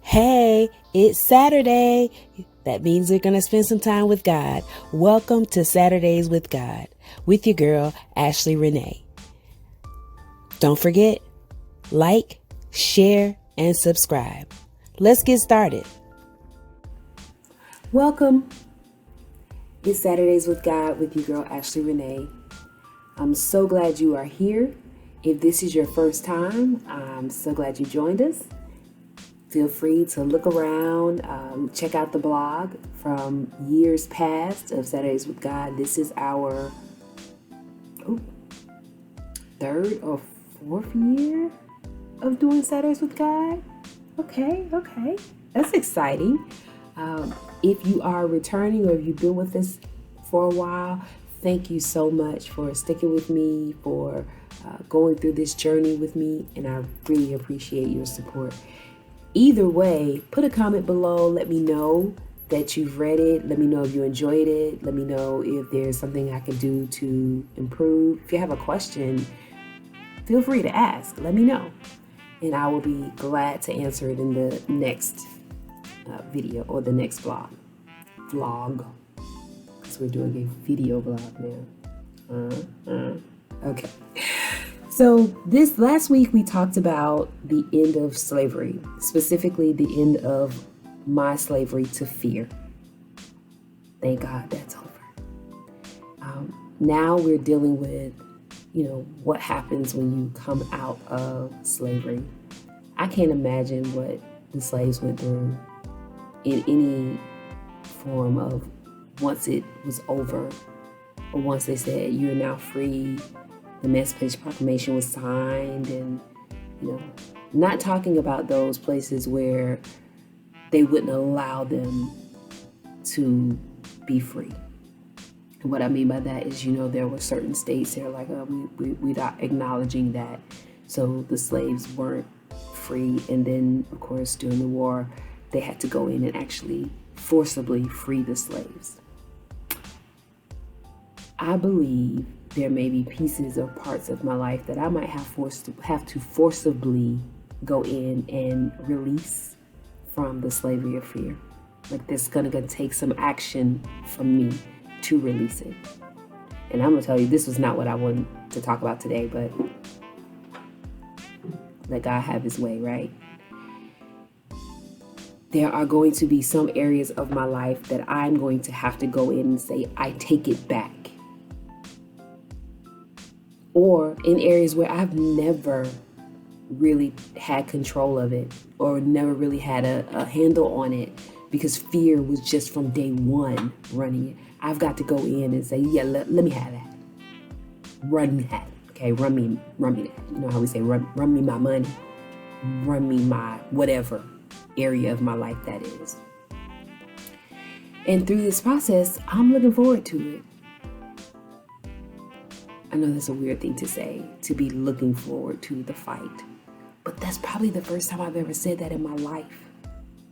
Hey, it's Saturday. That means we're going to spend some time with God. Welcome to Saturdays with God with your girl, Ashley Renee. Don't forget, like, share, and subscribe. Let's get started. Welcome. It's Saturdays with God with your girl, Ashley Renee. I'm so glad you are here. If this is your first time, I'm so glad you joined us. Feel free to look around, check out the blog from years past of Saturdays with God. This is our third or fourth year of doing Saturdays with God. Okay. That's exciting. If you are returning or if you've been with us for a while, thank you so much for sticking with me, for going through this journey with me, and I really appreciate your support. Either way, put a comment below. Let me know that you've read it. Let me know if you enjoyed it. Let me know if there's something I can do to improve. If you have a question, feel free to ask. Let me know. And I will be glad to answer it in the next video or the next vlog. Because we're doing a video vlog now. Okay. So this last week we talked about the end of slavery, specifically the end of my slavery to fear. Thank God that's over. Now we're dealing with, what happens when you come out of slavery. I can't imagine what the slaves went through in any form of once it was over or once they said you're now free. The Emancipation Proclamation was signed, and not talking about those places where they wouldn't allow them to be free. And what I mean by that is, there were certain states that are like, we're not acknowledging that, so the slaves weren't free. And then, of course, during the war, they had to go in and actually forcibly free the slaves. I believe there may be pieces or parts of my life that I might have to forcibly go in and release from the slavery of fear. Like that's gonna take some action from me to release it. And I'm gonna tell you, this was not what I wanted to talk about today, but let God have his way, right? There are going to be some areas of my life that I'm going to have to go in and say, I take it back. Or in areas where I've never really had control of it or never really had a handle on it because fear was just from day one running it. I've got to go in and say, yeah, let me have that. Run that. Okay, run me that. You know how we say, run me my money. Run me my whatever area of my life that is. And through this process, I'm looking forward to it. I know that's a weird thing to say, to be looking forward to the fight. But that's probably the first time I've ever said that in my life.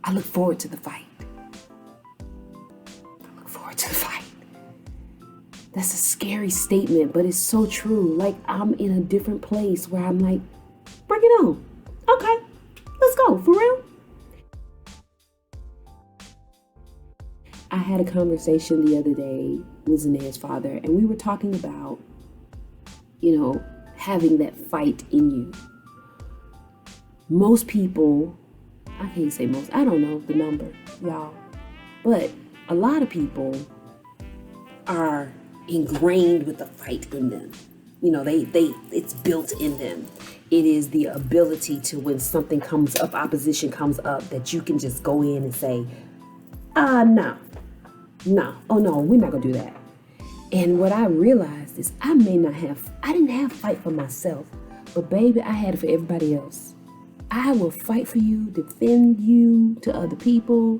I look forward to the fight. I look forward to the fight. That's a scary statement, but it's so true. Like I'm in a different place where I'm like, bring it on. Okay, let's go. For real? I had a conversation the other day with Zanae's father, and we were talking about having that fight in you. Most people, I can't say most, I don't know the number, y'all, but a lot of people are ingrained with the fight in them. It's built in them. It is the ability to, when something comes up, opposition comes up, that you can just go in and say, no, oh no, we're not gonna do that. And what I realized is I didn't have fight for myself, but baby, I had it for everybody else. I will fight for you, defend you to other people,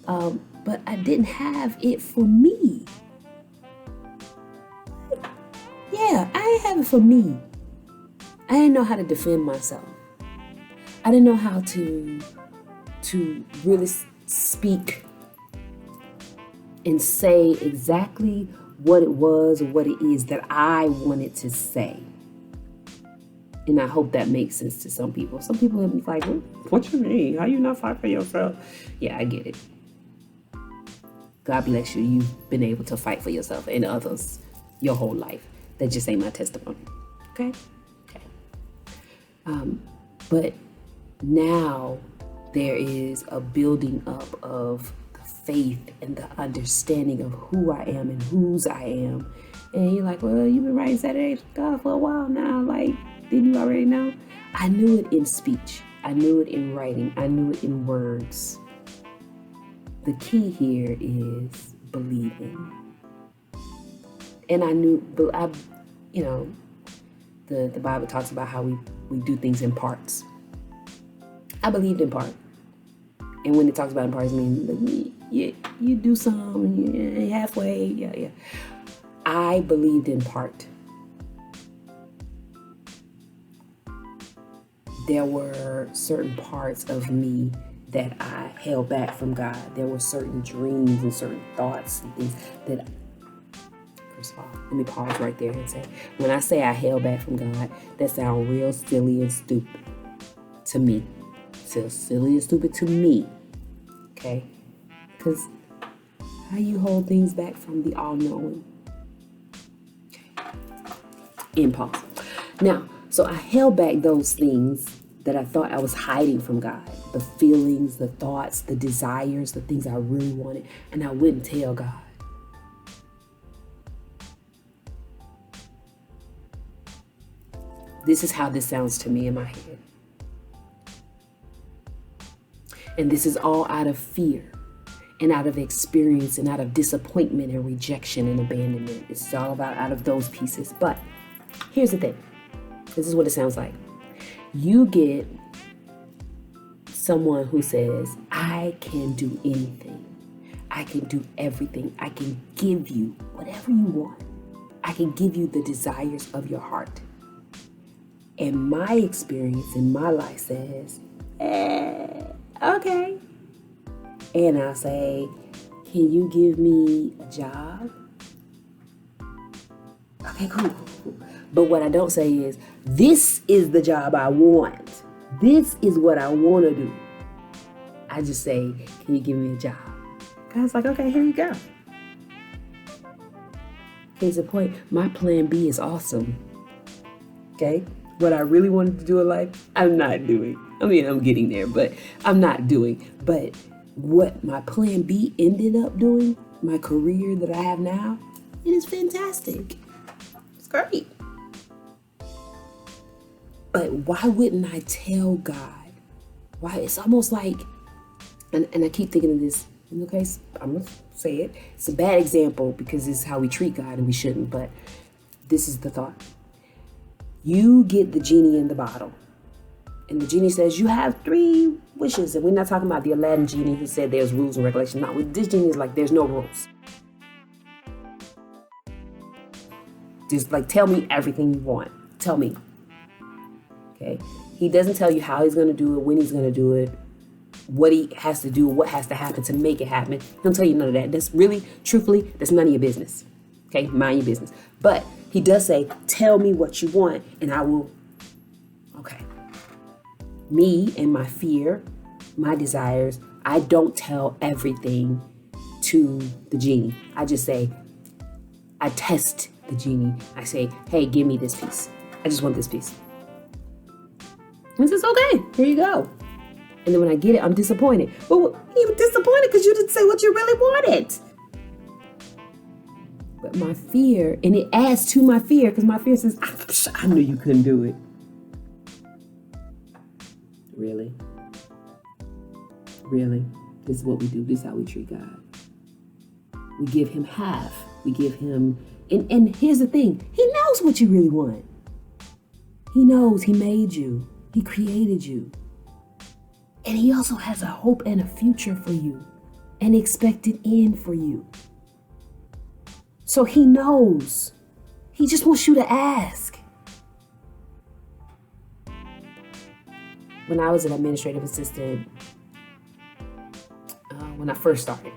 but I didn't have it for me. Yeah, I didn't have it for me. I didn't know how to defend myself. I didn't know how to really speak and say exactly what it was or what it is that I wanted to say. And I hope that makes sense to some people. Some people have been like, what you mean? How you not fight for yourself? Yeah, I get it. God bless you. You've been able to fight for yourself and others your whole life. That just ain't my testimony. Okay? But now there is a building up of the faith and the understanding of who I am and whose I am. And you're like, well, you've been writing Saturdays with God for a while now. Like, didn't you already know? I knew it in speech. I knew it in writing. I knew it in words. The key here is believing. And I knew, the Bible talks about how we do things in parts. I believed in part. And when it talks about in parts, I mean, you do some, halfway, yeah. I believed in part. There were certain parts of me that I held back from God. There were certain dreams and certain thoughts and things that, first of all, let me pause right there and say, when I say I held back from God, that sounds real silly and stupid to me. So silly and stupid to me, okay? Because how you hold things back from the all-knowing? In pause. Now, so I held back those things that I thought I was hiding from God. The feelings, the thoughts, the desires, the things I really wanted. And I wouldn't tell God. This is how this sounds to me in my head. And this is all out of fear and out of experience and out of disappointment and rejection and abandonment. It's all about out of those pieces. But here's the thing. This is what it sounds like. You get someone who says, I can do anything. I can do everything. I can give you whatever you want. I can give you the desires of your heart. And my experience in my life says, okay. And I'll say, can you give me a job? Okay, cool. But what I don't say is, this is the job I want. This is what I want to do. I just say, can you give me a job? God's like, okay, here you go. Here's the point. My plan B is awesome. Okay? What I really wanted to do in life, I'm not doing. I mean, I'm getting there, but I'm not doing. But what my plan B ended up doing, my career that I have now, it is fantastic. It's great. But why wouldn't I tell God? Why? It's almost like, and I keep thinking of this, okay, I'm going to say it. It's a bad example because it's how we treat God and we shouldn't, but this is the thought. You get the genie in the bottle. And the genie says, you have 3 wishes. And we're not talking about the Aladdin genie who said there's rules and regulations. No, this genie is like, there's no rules. Just like, tell me everything you want. Tell me. Okay? He doesn't tell you how he's going to do it, when he's going to do it, what he has to do, what has to happen to make it happen. He don't tell you none of that. That's really, truthfully, that's none of your business. Okay? Mind your business. But he does say, tell me what you want and I will. Okay. Me and my fear, my desires, I don't tell everything to the genie. I just say, I test the genie. I say, hey, give me this piece. I just want this piece. And he says, okay, here you go. And then when I get it, I'm disappointed. Well, you're disappointed because you didn't say what you really wanted. But my fear, and it adds to my fear because my fear says, I knew you couldn't do it. Really? Really? This is what we do. This is how we treat God. We give him half. We give him, and here's the thing. He knows what you really want. He knows he made you. He created you. And he also has a hope and a future for you. An expected end for you. So he knows. He just wants you to ask. When I was an administrative assistant, when I first started,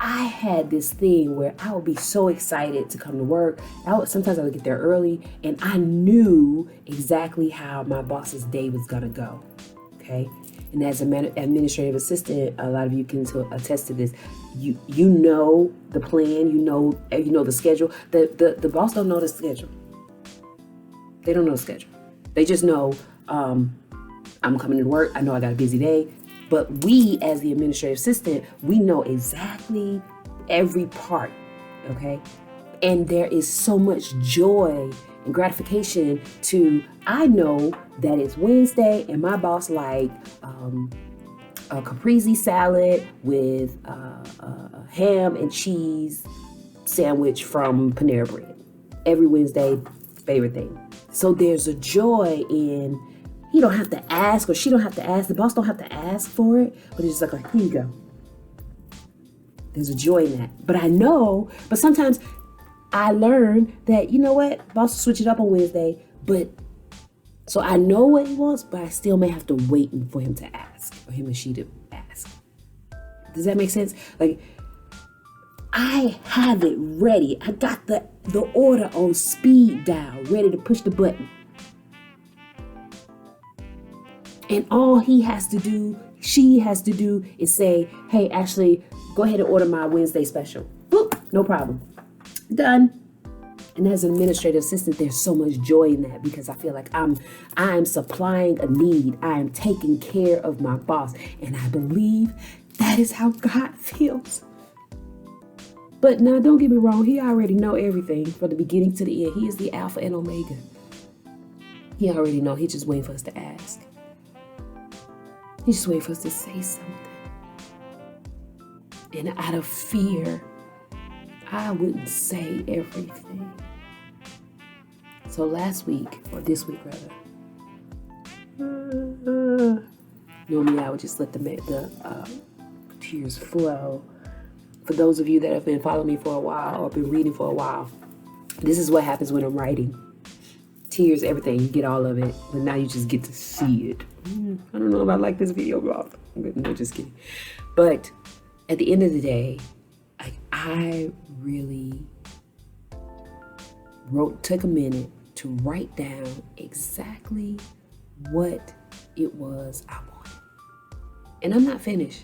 I had this thing where I would be so excited to come to work. Sometimes I would get there early, and I knew exactly how my boss's day was gonna go. Okay, and as an administrative assistant, a lot of you can attest to this. You know the plan. You know the schedule. The boss don't know the schedule. They don't know the schedule. They just know I'm coming to work. I know I got a busy day. But we, as the administrative assistant, we know exactly every part, okay? And there is so much joy and gratification I know that it's Wednesday and my boss like a caprese salad with a ham and cheese sandwich from Panera Bread. Every Wednesday, favorite thing. So there's a joy in, he don't have to ask, or she don't have to ask, the boss don't have to ask for it, but it's just like, here you go. There's a joy in that. But sometimes I learn that, you know what, boss will switch it up on Wednesday, so I know what he wants, but I still may have to wait for him to ask, or him or she to ask. Does that make sense? Like, I have it ready. I got the order on speed dial, ready to push the button. And all she has to do is say, hey, Ashley, go ahead and order my Wednesday special. Boop, no problem. Done. And as an administrative assistant, there's so much joy in that, because I feel like I'm supplying a need. I am taking care of my boss. And I believe that is how God feels. But now, don't get me wrong. He already know everything from the beginning to the end. He is the Alpha and Omega. He already know. He just waiting for us to ask. He just waiting for us to say something. And out of fear, I wouldn't say everything. So last week, or this week rather, normally I would just let the tears flow. For those of you that have been following me for a while or been reading for a while, this is what happens when I'm writing. Tears, everything, you get all of it, but now you just get to see it. I don't know if I like this video, Rob. No, just kidding. But at the end of the day, I really took a minute to write down exactly what it was I wanted. And I'm not finished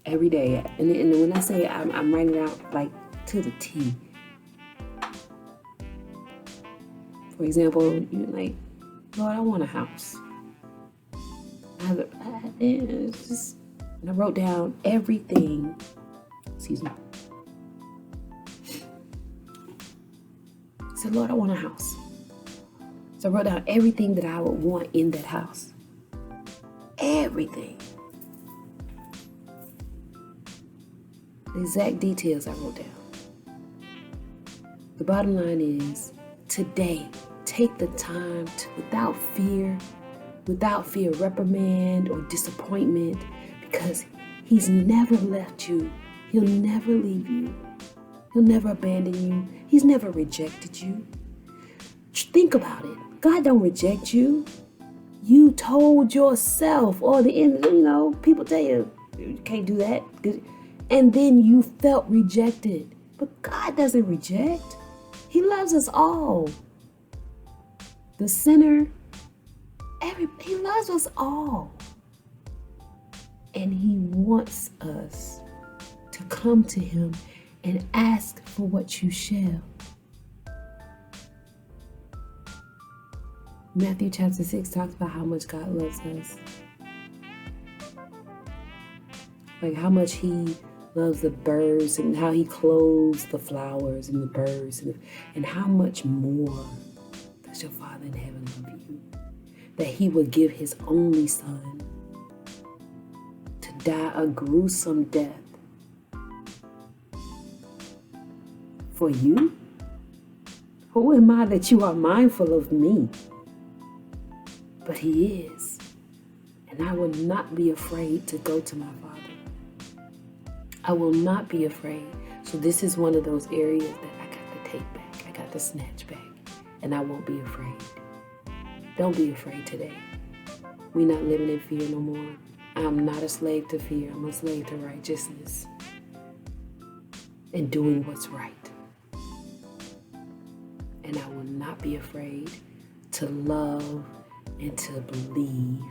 every day. And when I say I'm writing it out like to the T. For example, you're like, Lord, I want a house. And I wrote down everything. Excuse me. I said, Lord, I want a house. So I wrote down everything that I would want in that house. Everything. The exact details I wrote down. The bottom line is, today, take the time to, without fear, reprimand or disappointment, because he's never left you. He'll never leave you. He'll never abandon you. He's never rejected you. Think about it. God don't reject you. You told yourself, or people tell you can't do that. And then you felt rejected. But God doesn't reject. He loves us all. The sinner, he loves us all. And he wants us to come to him and ask for what you shall. Matthew chapter 6 talks about how much God loves us. Like how much he loves the birds and how he clothes the flowers and the birds, and how much more does your Father in heaven love you, that he would give his only son to die a gruesome death for you? Who am I that you are mindful of me? But he is. And I will not be afraid to go to my Father. I will not be afraid. So this is one of those areas that I got to take back. I got to snatch back. And I won't be afraid. Don't be afraid today. We're not living in fear no more. I'm not a slave to fear. I'm a slave to righteousness. and doing what's right. And I will not be afraid to love and to believe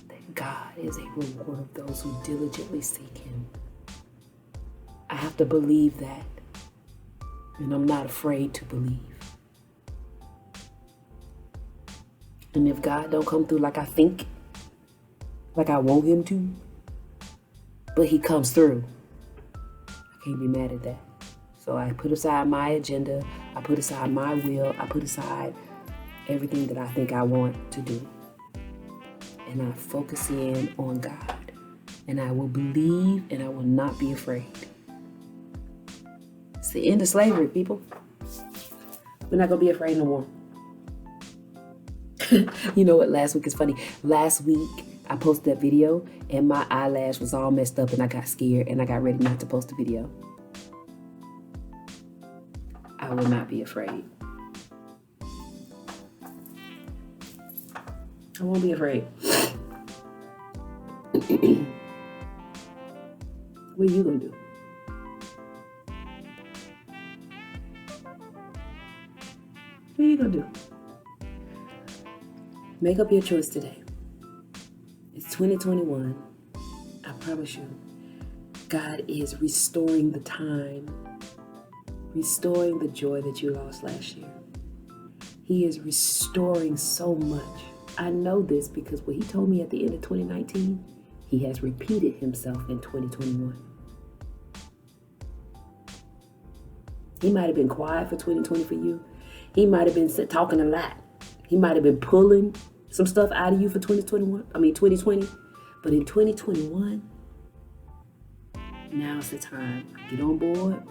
that God is a reward of those who diligently seek Him. I have to believe that, and I'm not afraid to believe. And if God don't come through like I think, like I want Him to, but He comes through, I can't be mad at that. So I put aside my agenda, I put aside my will, I put aside everything that I think I want to do. And I focus in on God. And I will believe and I will not be afraid. It's the end of slavery, people. We're not going to be afraid no more. You know what? Last week is funny. Last week, I posted that video and my eyelash was all messed up and I got scared and I got ready not to post the video. I will not be afraid. I won't be afraid. What are you going to do? What are you going to do? Make up your choice today. It's 2021. I promise you, God is restoring the time, restoring the joy that you lost last year. He is restoring so much. I know this because what He told me at the end of 2019, He has repeated Himself in 2021. He might have been quiet for 2020 for you. He might have been talking a lot. He might have been pulling some stuff out of you for 2020. But in 2021, now's the time. Get on board.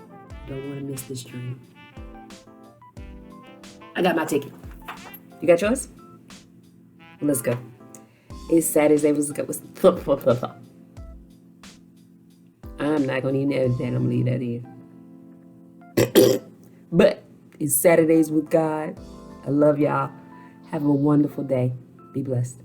Don't want to miss this dream. I got my ticket. You got yours? Let's go. It's Saturday. Let's go. I'm not going to eat everything. I'm going to leave that in. But it's Saturdays with God. I love y'all. Have a wonderful day. Be blessed.